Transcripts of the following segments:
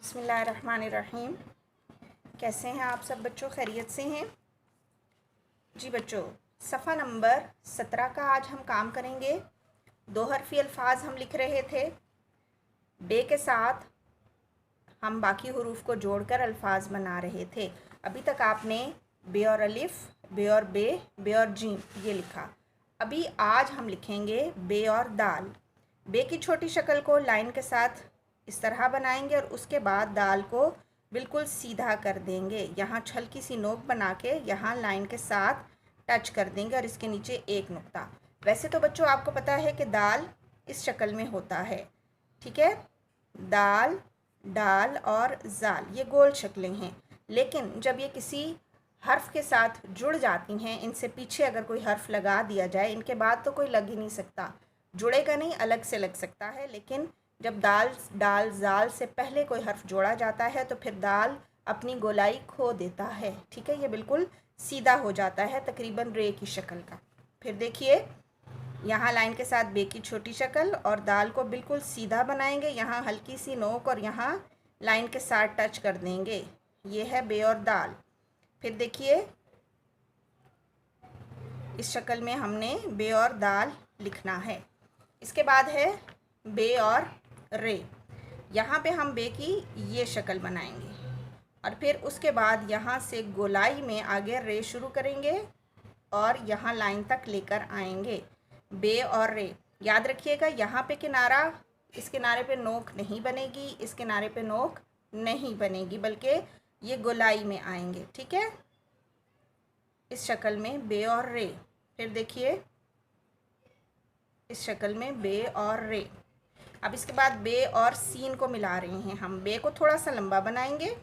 बिस्मिल्लाहिर्रहमानिर्रहीम। कैसे हैं आप सब बच्चों? खैरियत से हैं जी बच्चों। सफ़ा नंबर 17 का आज हम काम करेंगे। दो हरफ़ी अल्फाज हम लिख रहे थे। बे के साथ हम बाकी हुरूफ को जोड़कर अल्फाज बना रहे थे। अभी तक आपने बे और अलिफ, बे और बे और जीम ये लिखा। अभी आज हम लिखेंगे बे और दाल। बे की छोटी शक्ल को लाइन के साथ इस तरह बनाएंगे और उसके बाद दाल को बिल्कुल सीधा कर देंगे। यहाँ हल्की सी नोक बना के यहाँ लाइन के साथ टच कर देंगे और इसके नीचे एक नुक्ता। वैसे तो बच्चों आपको पता है कि दाल इस शक्ल में होता है, ठीक है। दाल, डाल और जाल ये गोल शक्लें हैं, लेकिन जब ये किसी हर्फ के साथ जुड़ जाती हैं, इनसे पीछे अगर कोई हर्फ लगा दिया जाए, इनके बाद तो कोई लग ही नहीं सकता, जुड़ेगा नहीं, अलग से लग सकता है। लेकिन जब दाल, डाल, जाल से पहले कोई हर्फ जोड़ा जाता है तो फिर दाल अपनी गोलाई खो देता है, ठीक है। ये बिल्कुल सीधा हो जाता है, तकरीबन रे की शक्ल का। फिर देखिए यहाँ लाइन के साथ बे की छोटी शक्ल और दाल को बिल्कुल सीधा बनाएंगे। यहाँ हल्की सी नोक और यहाँ लाइन के साथ टच कर देंगे। ये है बे और दाल। फिर देखिए इस शक्ल में हमने बे और दाल लिखना है। इसके बाद है बे और रे। यहाँ पे हम बे की ये शक्ल बनाएंगे और फिर उसके बाद यहाँ से गोलाई में आगे रे शुरू करेंगे और यहाँ लाइन तक लेकर आएंगे। बे और रे याद रखिएगा, यहाँ पे किनारा, इस किनारे पे नोक नहीं बनेगी, इस किनारे पे नोक नहीं बनेगी, बल्कि ये गोलाई में आएंगे, ठीक है। इस शक्ल में बे और रे। फिर देखिए इस शक्ल में बे और रे। अब इसके बाद बे और सीन को मिला रहे हैं हम। बे को थोड़ा सा लंबा बनाएंगे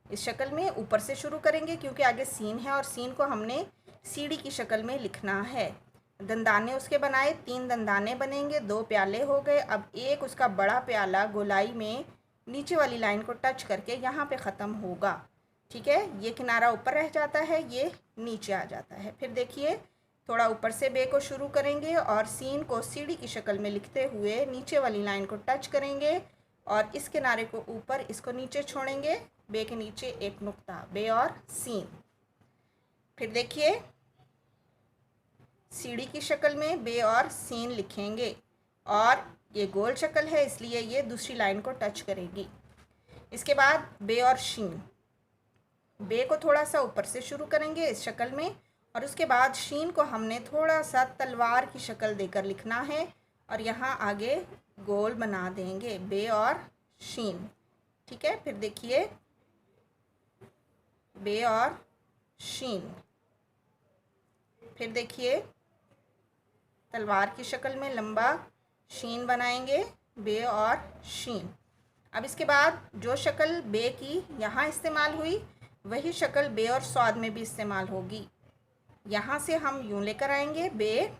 इस शक्ल में, ऊपर से शुरू करेंगे क्योंकि आगे सीन है और सीन को हमने सीढ़ी की शक्ल में लिखना है। दंदाने उसके बनाए, 3 दंदाने बनेंगे, 2 प्याले हो गए। अब एक उसका बड़ा प्याला गोलाई में नीचे वाली लाइन को टच करके यहाँ पे ख़त्म होगा, ठीक है। ये किनारा ऊपर रह जाता है, ये नीचे आ जाता है। फिर देखिए थोड़ा ऊपर से बे को शुरू करेंगे और सीन को सीढ़ी की शक्ल में लिखते हुए नीचे वाली लाइन को टच करेंगे और इस किनारे को ऊपर, इसको नीचे छोड़ेंगे। बे के नीचे एक नुक्ता, बे और सीन। फिर देखिए सीढ़ी की शक्ल में बे और सीन लिखेंगे और ये गोल शक्ल है इसलिए ये दूसरी लाइन को टच करेगी। इसके बाद बे और शीन। बे को थोड़ा सा ऊपर से शुरू करेंगे इस शक्ल में और उसके बाद शीन को हमने थोड़ा सा तलवार की शक्ल देकर लिखना है और यहाँ आगे गोल बना देंगे, बे और शीन, ठीक है। फिर देखिए बे और शीन। फिर देखिए तलवार की शक्ल में लंबा शीन बनाएंगे, बे और शीन। अब इसके बाद जो शक्ल बे की यहाँ इस्तेमाल हुई वही शक्ल बे और स्वाद में भी इस्तेमाल होगी। यहाँ से हम यूँ लेकर आएंगे बे।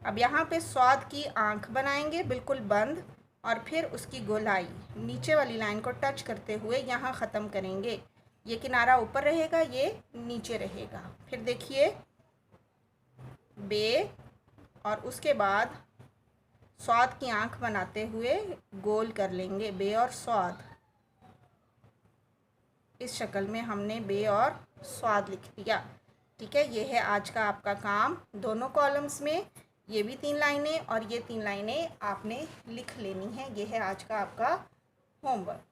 अब यहाँ पे स्वाद की आँख बनाएंगे बिल्कुल बंद और फिर उसकी गोलाई नीचे वाली लाइन को टच करते हुए यहाँ ख़त्म करेंगे। ये किनारा ऊपर रहेगा, ये नीचे रहेगा। फिर देखिए बे और उसके बाद स्वाद की आँख बनाते हुए गोल कर लेंगे, बे और स्वाद। इस शक्ल में हमने बे और स्वाद लिख दिया, ठीक है। ये है आज का आपका काम। दोनों कॉलम्स में ये भी 3 लाइनें और ये 3 लाइनें आपने लिख लेनी है। ये है आज का आपका होमवर्क।